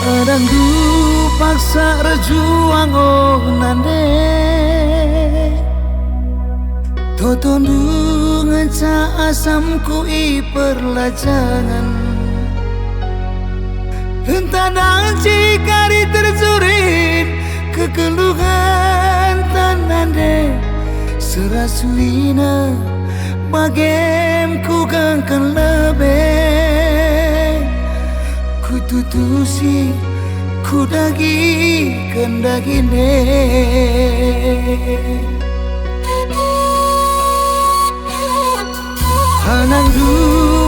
Kadang du paksa rejuang oh nande Totondu ngeca asamku i perlajangan Hentadang cikari terjurin kekeluhan tanande Serasuina bagem ku gangkan lebih Ku tutusi ku dagi kendagine Hanang du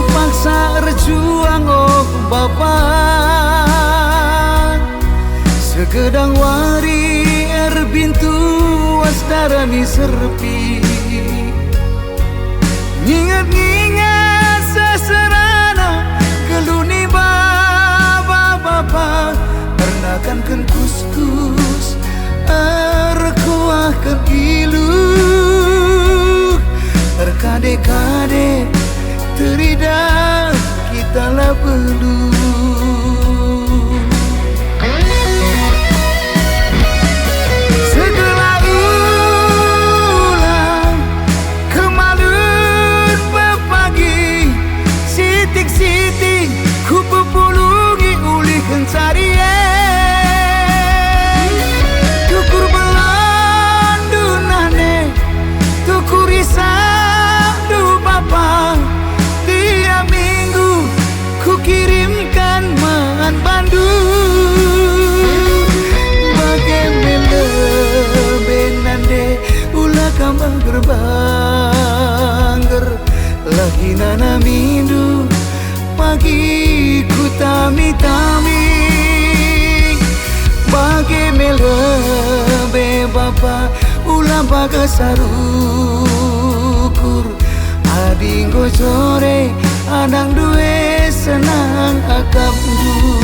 paksa rejuang oh bapak Segedang wari erbintu wasdarani serpi Ngingat-ngingat seserana geluni bapa Pernakan ken kuskus erkuahkan ilu Terkade-kade teridak kita lah perlu Gerbangger lagi nana mindu pagi ku tami-tami bagi melebe bapa ulang baga sarukur adinggo sore anang duwe senang akap du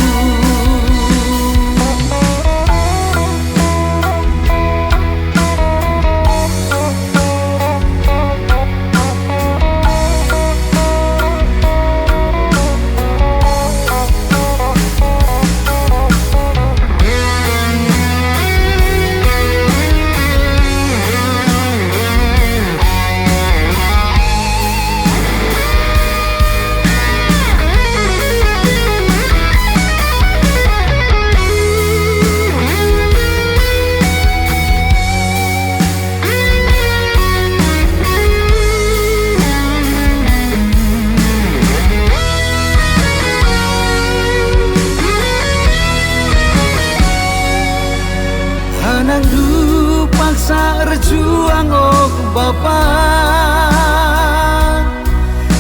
Hanang du paksa rejuang oh bapak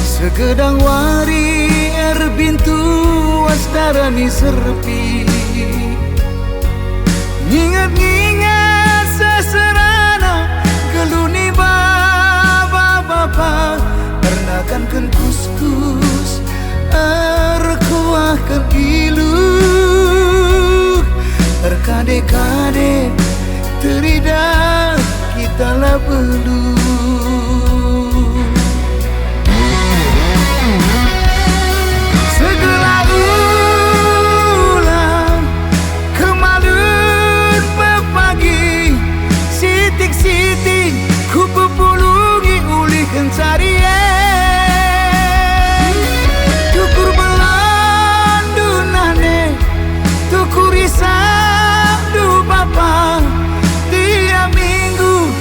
Segedang wari erbintu wasdarani serpi Ngingat-ngingat seserana geluni bapa Pernakan ken kuskus erkuahkan ilu Terkade-kade teridak kita lah perlu Segala ulang kemalun pepagi Sitik-sitik ku pepulungi uli kencarian Tukur belandunane tukur risau Papa, tiap minggu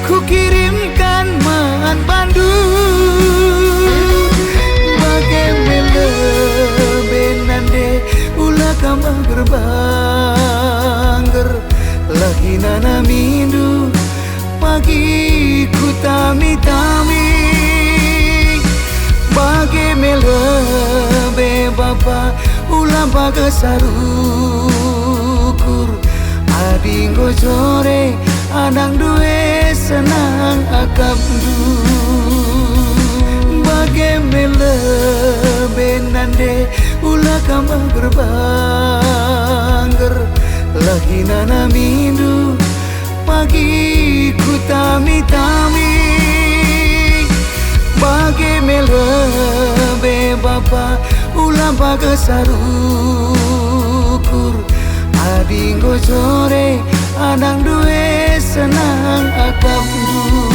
ku kirimkan mahan Bandung Bagaimana benande ulah kambang gerbangger lagi nana mindu pagi ku tami-tami Bagaimana be bapa ulah baga sarukur Adinggo sore anang duwe senang akap du Bagaimana benande ulah kambang gerbangger lagi nana mindu pagi ku tami-tami Bagaimana be bapa ulah baga sarukur syukur adi ngojore anang duwe senang akabdu.